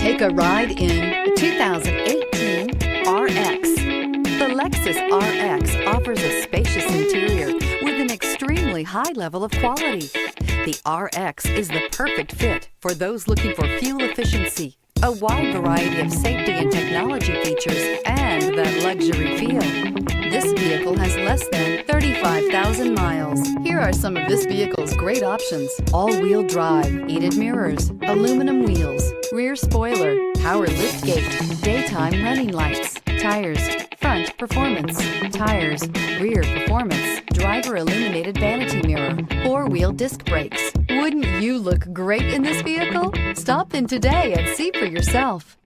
Take a ride in the 2018 RX. The Lexus RX offers a spacious interior with an extremely high level of quality. The RX is the perfect fit for those looking for fuel efficiency, a wide variety of safety and technology features, and that luxury feel. This vehicle has less than 35,000 miles. Here are some of this vehicle's great options: all-wheel drive, heated mirrors, aluminum wheels, rear spoiler, power liftgate, daytime running lights, tires, front performance, tires, rear performance, driver illuminated vanity mirror, four-wheel disc brakes. Wouldn't you look great in this vehicle? Stop in today and see for yourself.